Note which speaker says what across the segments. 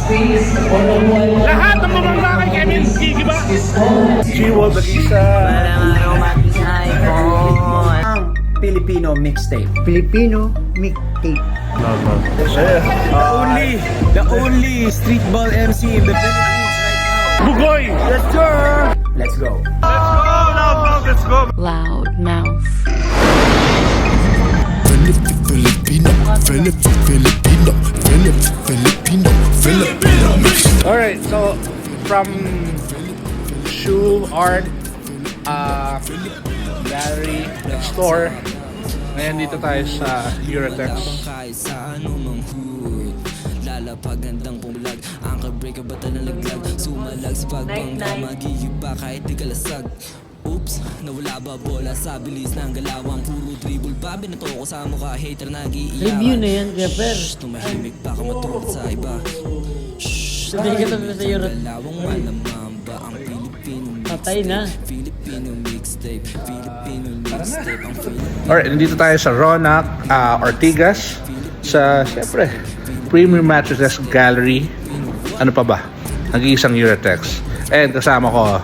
Speaker 1: Lahat ng mamangla kay Kevin, gigiba. G-Wall nag-isa.
Speaker 2: Walang aromatic icon.
Speaker 3: Ang Filipino mixtape.
Speaker 4: Filipino mixtape.
Speaker 3: The only streetball MC in the Philippines right now.
Speaker 1: Bugoy!
Speaker 3: Yes, sir! Let's go.
Speaker 1: Let's go!
Speaker 5: Loud mouth.
Speaker 1: Alright, so from shoe art, gallery, store. Ngayon dito tayo sa Eurotex.
Speaker 6: Lalapagandang pumalag Anchor breaker ba nalaglag Sumalag sa pagbangga Magigiba kahit di kalasag Oops, nawala ba bola sa bilis ng galawang Puro dribble pa binato ko sa mukha Hater nag-iiyakan
Speaker 2: Review na yan, Jeffer.
Speaker 6: Tumahimik baka matulad sa iba
Speaker 2: Sabihin ka tabi sa Euro.
Speaker 6: Galawang malamamba Ang Filipino
Speaker 2: Patay na.
Speaker 6: Filipino mixtape Filipino mixtape Ang Filipino
Speaker 1: Alright, nandito tayo sa Ronak, Ortigas. Sa, syempre, Premium Mattresses Gallery. Ano pa ba? Nag-iisang Eurotex. And kasama ko,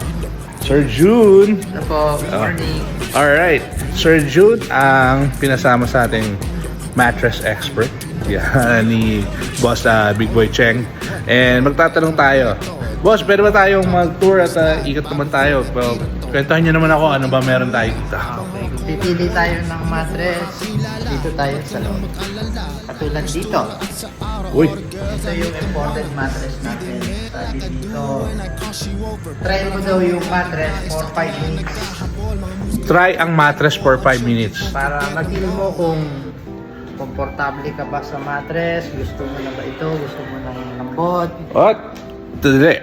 Speaker 1: Sir June.
Speaker 4: Ano po, morning.
Speaker 1: Alright, Sir June ang pinasama sa ating mattress expert. Yan, ni Boss Big Boy Cheng. And magtatanong tayo, Boss, pwede ba tayong mag-tour at ikot naman tayo? Well, kwentuhan nyo naman ako, ano ba meron tayo dito?
Speaker 4: Okay, pipili tayo ng mattress. Dito tayo sa loob. Katulad dito.
Speaker 1: Uy,
Speaker 4: Ito yung imported mattress natin. Sabi dito, try mo daw yung mattress for 5 minutes
Speaker 1: try ang mattress for 5 minutes.
Speaker 4: para mag-feel mo kung komportable ka ba sa mattress, gusto mo na ba ito, gusto mo ng lambot.
Speaker 1: At, today,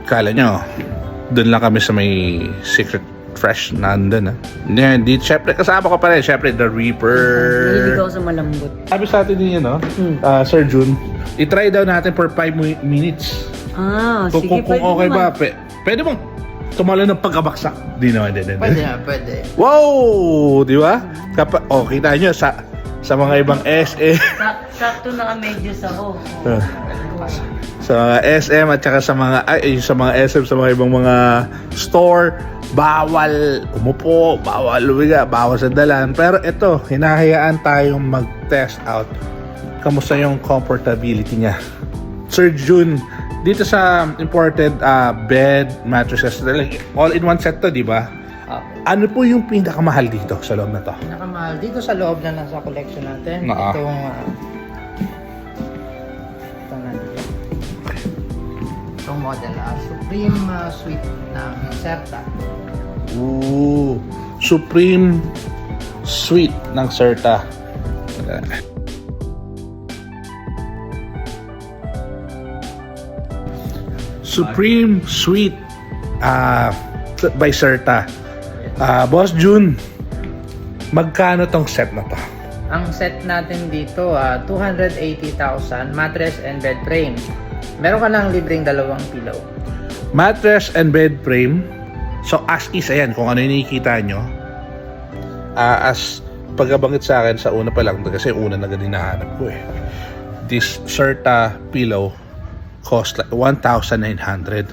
Speaker 1: kala nyo, doon lang kami sa may secret fresh nandun. Yan, di, syempre kasama ko pa rin, syempre The
Speaker 2: Hindi
Speaker 1: Reaper.
Speaker 2: ko sa malambot.
Speaker 1: Sabi sa atin din yun, no? Sir June, itry daw natin for 5 minutes.
Speaker 2: Ah,
Speaker 1: Kung,
Speaker 2: sige,
Speaker 1: kung okay
Speaker 2: naman.
Speaker 1: ba, pwede mong tumalo ng pagkabaksak. Di naman, di.
Speaker 4: Pwede na, pwede.
Speaker 1: Wow! Di ba? Kita nyo, sa mga ibang SE.
Speaker 2: Sakto na medyos ako.
Speaker 1: Sa mga SM at saka sa mga SM, sa mga ibang mga store, bawal umupo, bawal lumiga, bawal sandalan. Pero ito, hinahayaan tayong mag-test out. Kamusta yung comfortability niya? Sir June, dito sa imported bed, mattresses, all in one set to, di ba? Ano po yung pinakamahal dito sa loob na to?
Speaker 4: Pinakamahal dito sa loob na nasa collection natin.
Speaker 1: Oo.
Speaker 4: Itong model, Supreme Suite ng Serta.
Speaker 1: Ooh, Supreme Suite ng Serta. Supreme Suite by Serta. Boss June, magkano tong set na to?
Speaker 4: Ang set natin dito, 280,000 mattress and bed frame. Meron ka lang libreng dalawang pillow.
Speaker 1: Mattress and bed frame. So as is, ayan, kung ano yung nakikita nyo. As pagkabanggit sa akin sa una pa lang, kasi una na ganun nahanap ko eh. This Serta pillow cost like 1,900.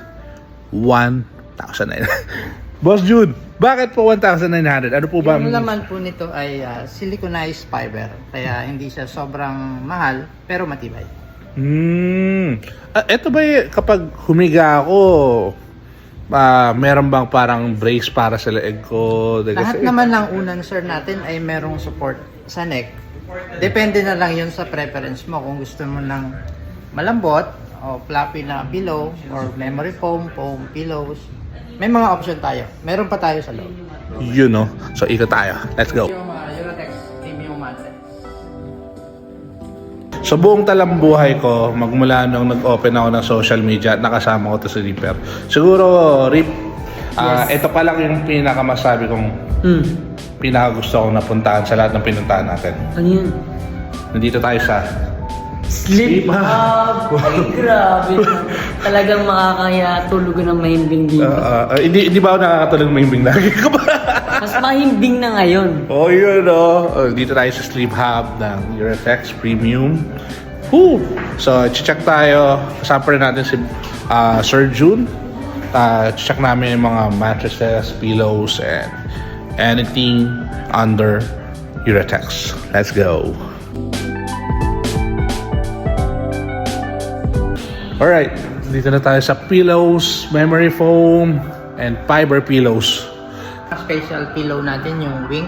Speaker 1: 1,900. Boss June, bakit po 1,900? Ano po ba?
Speaker 4: Yung laman po nito ay siliconized fiber. Kaya hindi siya sobrang mahal, pero matibay.
Speaker 1: Ito ba kapag humiga ako, meron bang parang brace para sa leeg ko?
Speaker 4: Lahat naman ng unang sir natin ay merong support sa neck. Depende na lang yun sa preference mo. Kung gusto mo ng malambot, o fluffy na pillow, or memory foam, foam pillows, may mga option tayo. Meron pa tayo sa loob.
Speaker 1: You know. So, ikot tayo. Let's go.
Speaker 4: Yung Eurotex Premium Mattress.
Speaker 1: Sa buong talambuhay ko, magmula nung nag-open ako ng social media at nakasama ko to si Ripper. Siguro, Rip, ito pa lang yung pinakamasabi kong pinakagusto kong napuntahan sa lahat ng pinuntahan natin.
Speaker 2: Ano yun?
Speaker 1: Nandito tayo sa
Speaker 2: Sleep Hub! Ay, grabe. Talagang makakaya tulugan ng mahimbing dito.
Speaker 1: hindi ba ako nakakatulog mahimbing lagi ka ba?
Speaker 2: Mas mahimbing na ngayon.
Speaker 1: Oh, yun, oh. Dito tayo sa Sleep Hub ng Eurotex Premium. Woo! So, check tayo. Kasama pa rin natin si Sir June. Check namin yung mga mattresses, pillows, and anything under Uratex. Let's go! Alright, dito na tayo sa pillows, memory foam, and fiber pillows.
Speaker 4: Special pillow natin yung Wink.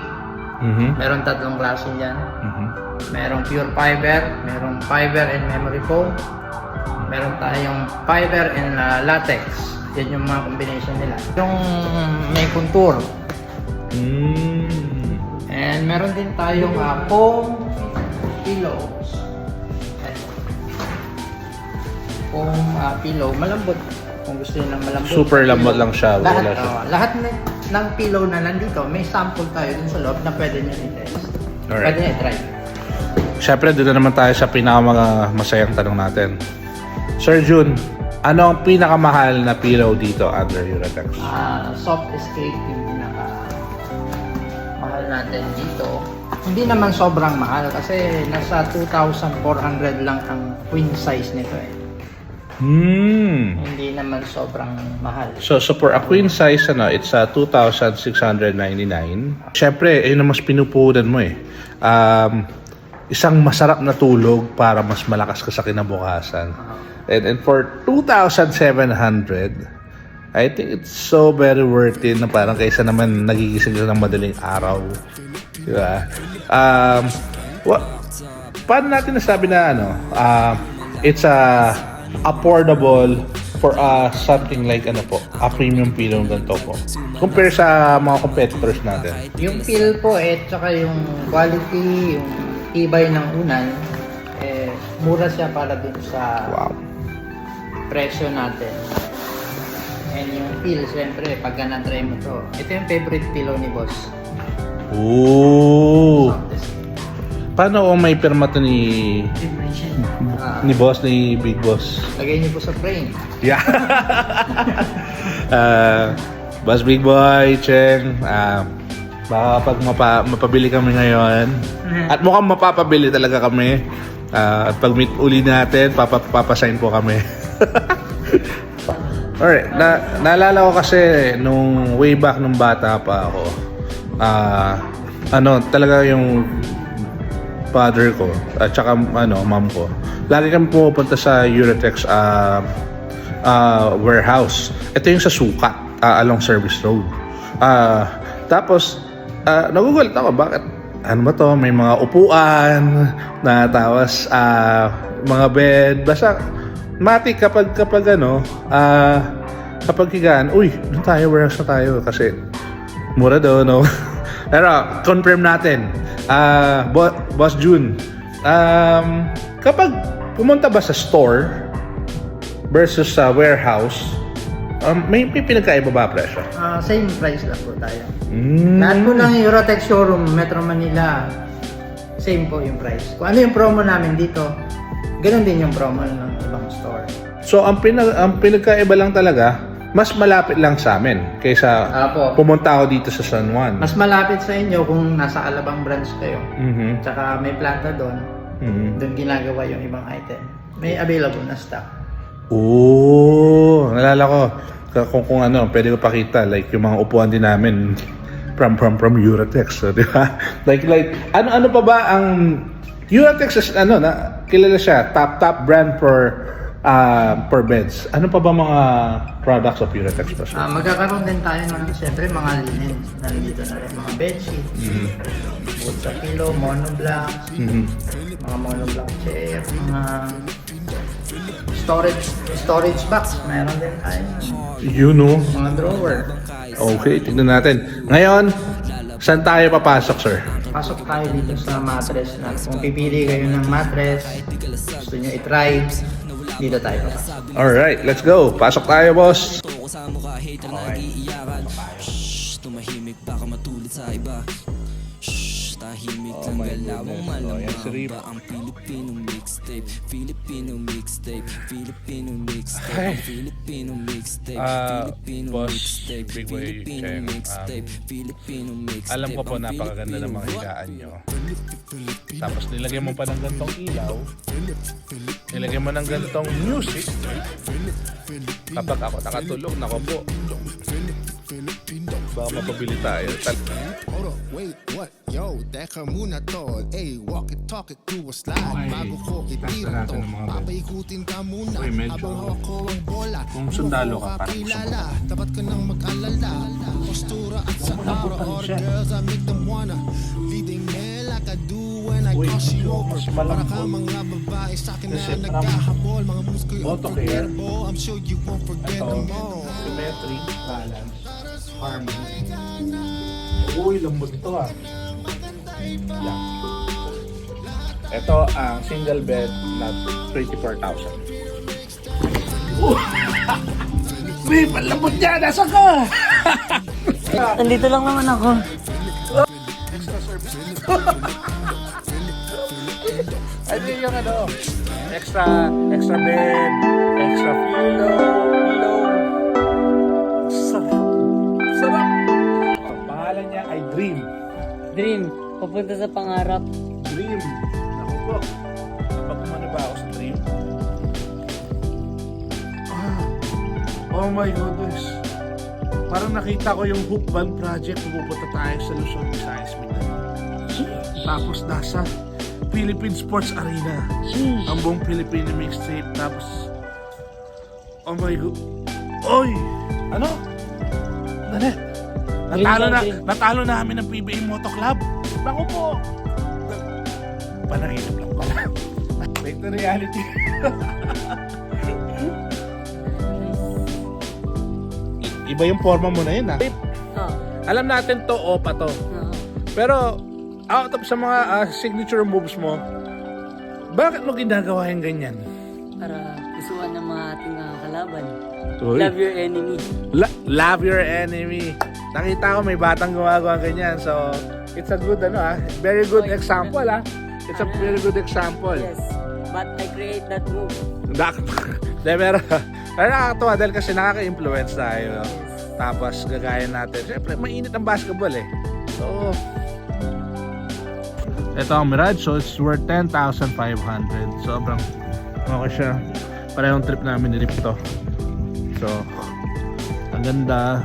Speaker 4: Meron 3 klase dyan. Merong pure fiber, merong fiber and memory foam. Meron tayong fiber and latex. Yan yung mga combination nila. Yung may contour. And meron din tayong foam pillows. Foam pillow, malambot. Kung gusto niyo ng malambot.
Speaker 1: Super lambot lang siya.
Speaker 4: Lahat,
Speaker 1: Wala siya.
Speaker 4: lahat ng pillow na nandito, may sample tayo dun sa loob na pwede niyo i-test.
Speaker 1: Alright.
Speaker 4: Pwede niyo i-try.
Speaker 1: Siyempre, dito naman tayo sa pinakamasayang tanong natin. Sir June, ano ang pinakamahal na pillow dito under Uratex?
Speaker 4: Soft escape yung pinaka mahal natin dito. Hindi naman sobrang mahal kasi nasa 2,400 lang ang queen size nito eh. Hindi naman sobrang mahal.
Speaker 1: So for a queen size, it's 2,699. Siyempre, ayun ang mas pinupunan mo eh. Isang masarap na tulog para mas malakas ka sa kinabukasan. And for 2,700, I think it's so very worth it na parang kaysa naman nagigising ka ng madaling araw. Diba? Paano natin nasabi na it's affordable for something like a premium pillow ganito po. Compare sa mga competitors natin.
Speaker 4: Yung feel po tsaka yung quality, yung tibay ng unan, mura siya para dun sa presyo natin. And yung feel, syempre, pagka na-try mo to, ito yung favorite pillow ni Boss.
Speaker 1: Ooh! Paano kung may pirma to ni Boss, ni Big Boss?
Speaker 4: Lagay niyo po sa frame.
Speaker 1: Yeah. Boss Big Boy, Cheng, baka pag mapabili kami ngayon, at mukhang mapapabili talaga kami, at pag meet uli natin, papasign po kami. Alright, naalala ko kasi nung way back nung bata pa ako, talaga yung father ko at saka mom ko, lagi kami pumupunta sa Uratex warehouse. Ito yung sa Sukat, along Service Road. Tapos nagugulat ako, bakit ano ba to, may mga upuan na tawas mga bed, basta matik kapag higaan, uy, doon tayo, warehouse na tayo kasi mura daw, no? Pero confirm natin, Boss June, kapag pumunta ba sa store versus sa warehouse, may pinagkaiba ba presyo?
Speaker 4: Same price lang po tayo. Lahat po ng Uratex showroom, Metro Manila, same po yung price. Kung ano yung promo namin dito, ganun din yung promo ng ibang store.
Speaker 1: So ang pinagkaiba lang talaga, mas malapit lang sa amin kaysa pumunta ako dito sa San Juan.
Speaker 4: Mas malapit sa inyo kung nasa Alabang branch kayo. Tsaka may planta doon. Doon ginagawa yung ibang item. May available na stock.
Speaker 1: Nalala ko kung pwede ko pakita like yung mga upuan din namin from Uratex, so, di ba? like ano pa ba ang Uratex is kilala siya, top brand for beds. Ano pa ba mga products of Uratex pa siya?
Speaker 4: Magkakaroon din tayo ng siyempre mga linen. Nandito na rin mga bedsheet, bukod sa pillow, monoblock, mga monoblock chair, mga storage box. Meron din tayo. Mga drawer.
Speaker 1: Okay, tignan natin. Ngayon, saan tayo papasok, sir?
Speaker 4: Pasok tayo dito sa mattress na kung pipili kayo ng mattress, gusto nyo i-try, dito tayo papasok.
Speaker 1: Alright, let's go. Pasok tayo, boss.
Speaker 6: Tumahimik baka matulid sa iba. Tahimik
Speaker 1: Oh
Speaker 6: lang
Speaker 1: my
Speaker 6: galawang
Speaker 1: goodness. Oh, yan si Rip.
Speaker 6: malamang ba ang Filipino mixtape? Filipino mixtape, Filipino mixtape,
Speaker 1: Ay.
Speaker 6: ang Filipino mixtape, Filipino
Speaker 1: Boss,
Speaker 6: mixtape,
Speaker 1: Big Boy
Speaker 6: Filipino
Speaker 1: Cheng,
Speaker 6: mixtape, Filipino mixtape.
Speaker 1: alam ko po
Speaker 6: ang
Speaker 1: napakaganda ng mga
Speaker 6: Filipino-
Speaker 1: higaan nyo. Tapos nilagyan mo pa ng gantong ilaw. Nilagyan mo ng gantong music. Kapag ako nakatulog, nako po. Baka mapabili tayo.
Speaker 5: Hold up, wait, what? Yo, teka muna tol. Ay, walk it, talk it, do a slide. Bago ko itiro
Speaker 1: testa
Speaker 5: to,
Speaker 1: natin ang mga
Speaker 5: papaikutin ka muna.
Speaker 1: Uy, medyo-
Speaker 5: Habang hawak ko ang bola.
Speaker 1: Kung sundalo ka, parang
Speaker 5: kakilala, dapat ka nang mag-alala. Postura at sa aura, all the girls I make them wanna. Leading me like I do when I cross you over. Para ka mga babae sa akin na nagkahabol. Mga moves ko yung unforgettable. I'm sure you won't forget them all.
Speaker 1: Symmetry, balance, harmony. Uy, lambot ito ah. Yan. Ito ang single bed na 24,000. Rip, ang lambot niya! Nasa ka!
Speaker 2: Nandito lang naman ako.
Speaker 1: Ano yung ano? Extra bed, extra pillow. Sarap! Ang pangalan niya ay Dream.
Speaker 2: Dream, papunta sa pangarap.
Speaker 1: Dream. Naku po. Kapag umano ba ako sa Dream? Oh my goodness. Parang nakita ko yung Hoop Band Project. Pupunta tayo sa Luzon, Visayas, Mindanao. Tapos nasa Philippine Sports Arena. Ang buong Filipino mixtape. Tapos, oh my god. Oy! Ano? Nanet. Natalo namin ng PBA Moto Club. Naku po. Panaginip lang pala. Take the reality. Iba yung forma mo na yun ah.
Speaker 2: Oh,
Speaker 1: Alam natin to o pa to.
Speaker 2: oh.
Speaker 1: Pero out of sa mga signature moves mo, bakit mo ginagawa yung ganyan?
Speaker 2: Para pusuan ng mga ating kalaban.
Speaker 1: Uy.
Speaker 2: Love your enemy.
Speaker 1: Love your enemy. Nakita ko may batang gumagawa ganyan. So, it's a good very good example ah. It's a very good example.
Speaker 2: Yes, but I create that move.
Speaker 1: Pero nakakatuwa dahil kasi nakaka-influence tayo. Tapos gagaya natin. Siyempre, mainit ang basketball eh. So, ito ang Mirage. So, it's worth 10,500. Sobrang okay siya. Parehong trip namin ni Rip to. So, ang ganda.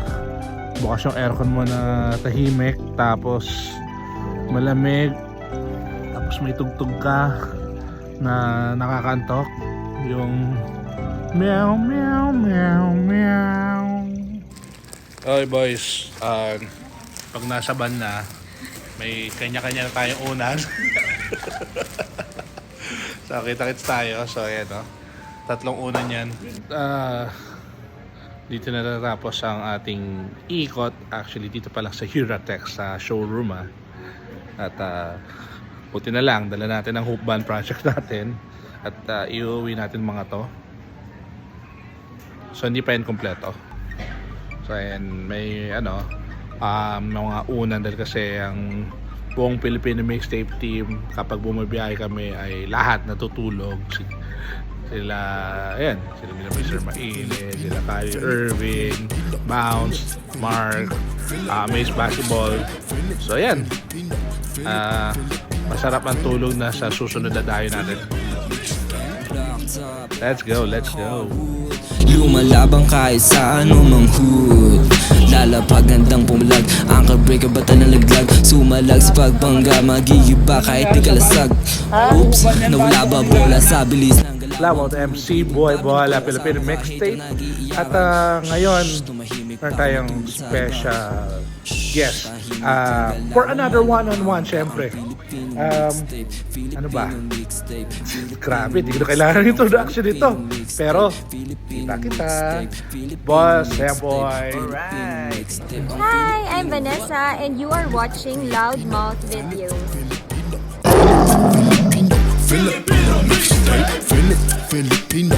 Speaker 1: Bukas yung aircon mo na tahimik. Tapos, malamig. Tapos may tugtog ka na nakakantok. Yung meow, meow, meow, meow. Okay boys, pag nasa van na, may kanya-kanya na tayong unan. So kita-kits tayo. So ayan o, tatlong unan yan. Dito na natapos ang ating ikot. Actually dito pa lang sa Huratex sa showroom At buti na lang, dala natin ang Hoop Band project natin. At iuwi natin mga to. So hindi pa yan kompleto. So ayan, may mga unan dahil kasi ang buong Filipino mixtape team kapag bumabiyahe kami ay lahat natutulog. Sila Mr. Mainit, sila Kyrie Irving, Bounce, Mark, Mace Basketball. So ayan, masarap ang tulog na sa susunod na dayo natin. Let's go.
Speaker 6: Lumalabang kahit sa anumang hood. Lalapag handang pumalag, anchor breaker bata ng laglag. Sumalag sa pagbangga, magigiba kahit di kalasag. Oops, nawala ba bola sa bilis ng
Speaker 1: Labo, MC Boy Bola Filipino Mixtape. At ngayon, meron tayong special guest. For another one-on-one, syempre. Ano ba? Grabe, di ko na kailangan ng introduction dito. Pero, kita. Boss, yeah boy.
Speaker 4: Alright.
Speaker 7: Hi, I'm Vanessa and you are watching Loudmouth Videos.
Speaker 5: Filipino mixtape, Filipino,